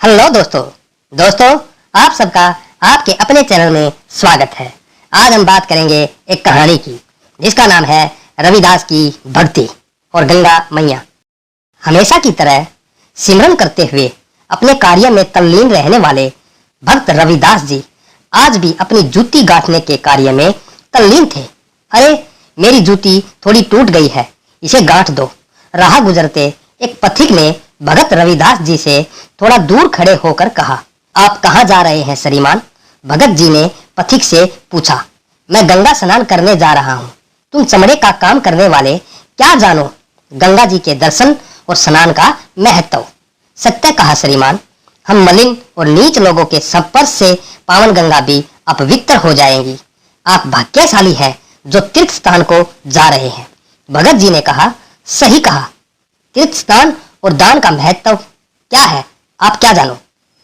Hello दोस्तों आप सबका आपके अपने चैनल में स्वागत है। आज हम बात करेंगे एक कहानी की जिसका नाम है रविदास की भक्ति और गंगा मैया। हमेशा की तरह सिमरन करते हुए अपने कार्य में तल्लीन रहने वाले भक्त रविदास जी आज भी अपनी जूती गांठने के कार्य में तल्लीन थे। अरे मेरी जूती थोड़ी टूट गई है, इसे गांठ दो। राह गुजरते एक पथिक ने भगत रविदास जी से थोड़ा दूर खड़े होकर कहा, आप कहाँ जा रहे हैं श्रीमान? भगत जी ने पथिक से पूछा, मैं गंगा स्नान करने जा रहा हूँ। तुम चमड़े का काम करने वाले क्या जानो गंगा जी के दर्शन और स्नान का महत्व। सत्य कहा श्रीमान, हम मलिन और नीच लोगों के स्पर्श से पावन गंगा भी अपवित्र हो जाएंगी। आप भाग्यशाली हैं जो तीर्थ स्थान को जा रहे हैं। भगत जी ने कहा, सही कहा। तीर्थ स्थान और दान का महत्व क्या है आप क्या जानो।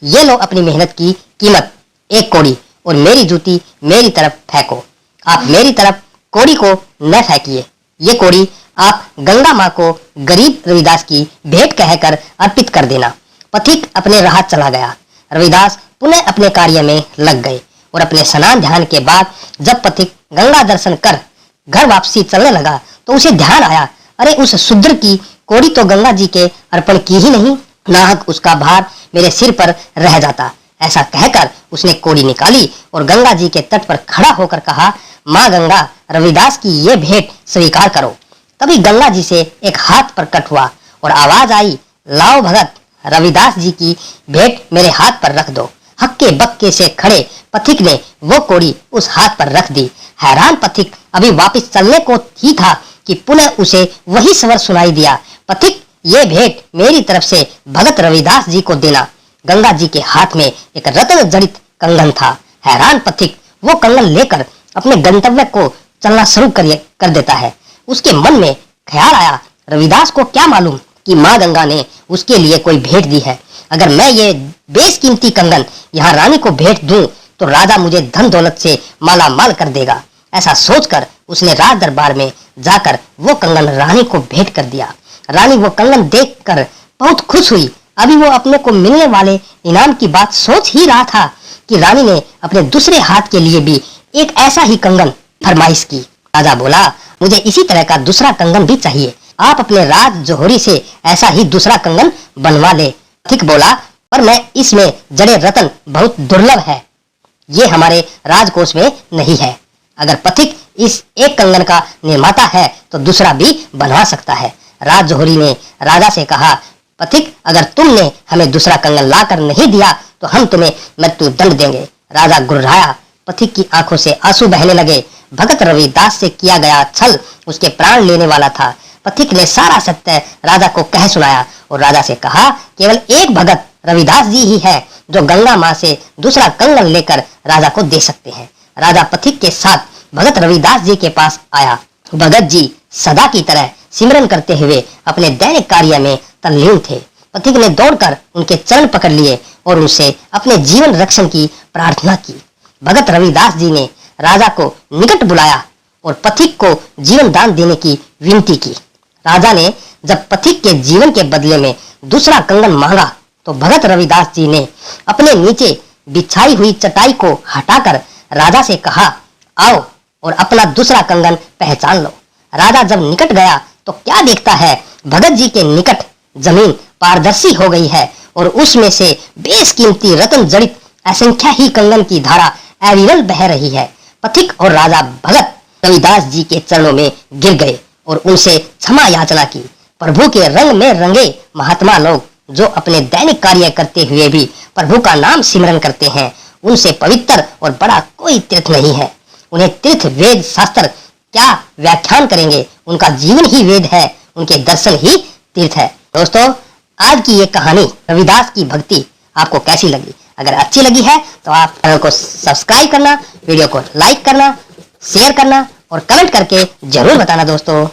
ये लो अपनी मेहनत की कीमत, एक कौड़ी, और मेरी जूती मेरी तरफ फेंको। आप मेरी तरफ कौड़ी को न फेंकिए। ये कौड़ी आप गंगा माँ को गरीब रविदास की भेंट कहकर अर्पित कर देना। पथिक अपने राह चला गया। रविदास पुनः अपने कार्य में लग गए और अपने स्नान ध्यान के बाद जब पथिक गंगा दर्शन कर घर वापसी चलने लगा तो उसे ध्यान आया, अरे उस शूद्र की कौड़ी तो गंगा जी के अर्पण की ही नहीं, नाहक उसका भार मेरे सिर पर रह जाता। ऐसा कहकर उसने कौड़ी निकाली और गंगा जी के तट पर खड़ा होकर कहा, माँ गंगा, रविदास की ये भेंट स्वीकार करो। तभी गंगा जी से एक हाथ प्रकट हुआ और आवाज आई, लाओ भगत, रविदास जी की भेंट मेरे हाथ पर रख दो। हक्के बक्के से खड़े पथिक ने वो कौड़ी उस हाथ पर रख दी। हैरान पथिक अभी वापस चलने को ही था कि पुनः उसे वही स्वर सुनाई दिया, पथिक, ये भेंट मेरी तरफ से भगत रविदास जी को देना। गंगा जी के हाथ में एक रत्न जड़ित कंगन था। हैरान पथिक वो कंगन लेकर अपने गंतव्य को चलना शुरू कर देता है। उसके मन में ख्याल आया, रविदास को क्या मालूम कि माँ गंगा ने उसके लिए कोई भेंट दी है। अगर मैं ये बेशकीमती कंगन यहाँ रानी को भेंट दूं तो राजा मुझे धन दौलत से माला माल कर देगा। ऐसा सोचकर उसने राज दरबार में जाकर वो कंगन रानी को भेंट कर दिया। रानी वो कंगन देखकर बहुत खुश हुई। अभी वो अपने को मिलने वाले इनाम की बात सोच ही रहा था कि रानी ने अपने दूसरे हाथ के लिए भी एक ऐसा ही कंगन फरमाइश की। राजा बोला, मुझे इसी तरह का दूसरा कंगन भी चाहिए। आप अपने राज जोहरी से ऐसा ही दूसरा कंगन बनवा ले। ठीक बोला, पर मैं इसमें जड़े रतन बहुत दुर्लभ है, ये हमारे राजकोष में नहीं है। अगर पथिक इस एक कंगन का निर्माता है तो दूसरा भी बनवा सकता है। राज जोहरी ने राजा से कहा, पथिक, अगर तुमने हमें दूसरा कंगन लाकर नहीं दिया तो हम तुम्हें मृत्यु दंड देंगे। राजा गुर्राया। पथिक की आंखों से आंसू बहने लगे। भगत रविदास से किया गया छल उसके प्राण लेने वाला था। पथिक ने सारा सत्य राजा को कह सुनाया और राजा से कहा, केवल एक भगत रविदास जी ही है जो गंगा माँ से दूसरा कंगन लेकर राजा को दे सकते हैं। राजा पथिक के साथ भगत रविदास जी के पास आया। भगत जी सदा की तरह सिमरन करते हुए अपने दैनिक कार्य में तल्लीन थे। पथिक ने दौड़कर उनके चरण पकड़ लिए और उनसे अपने जीवन रक्षण की प्रार्थना की। भगत रविदास जी ने राजा को निकट बुलाया और पथिक को जीवन दान देने की विनती की। राजा ने जब पथिक के जीवन के बदले में दूसरा कंगन मांगा तो भगत रविदास जी ने अपने नीचे बिछाई हुई चटाई को हटाकर राजा से कहा, आओ और अपना दूसरा कंगन पहचान लो। राजा जब निकट गया तो क्या देखता है, भगत जी के निकट जमीन पारदर्शी हो गई है और उसमें से बेशकीमती रत्न जड़ित असंख्या ही कंगन की धारा अविरल बह रही है। पथिक और राजा भगत रविदास जी के चरणों में गिर गए और उनसे क्षमा याचना की। प्रभु के रंग में रंगे महात्मा लोग जो अपने दैनिक कार्य करते हुए भी प्रभु का नाम सिमरन करते हैं, उनसे पवित्र और बड़ा कोई तीर्थ नहीं है। उन्हें तीर्थ वेद शास्त्र क्या व्याख्यान करेंगे, उनका जीवन ही वेद है, उनके दर्शन ही तीर्थ है। दोस्तों, आज की ये कहानी रविदास की भक्ति आपको कैसी लगी? अगर अच्छी लगी है तो आप चैनल को सब्सक्राइब करना, वीडियो को लाइक करना, शेयर करना और कमेंट करके जरूर बताना दोस्तों।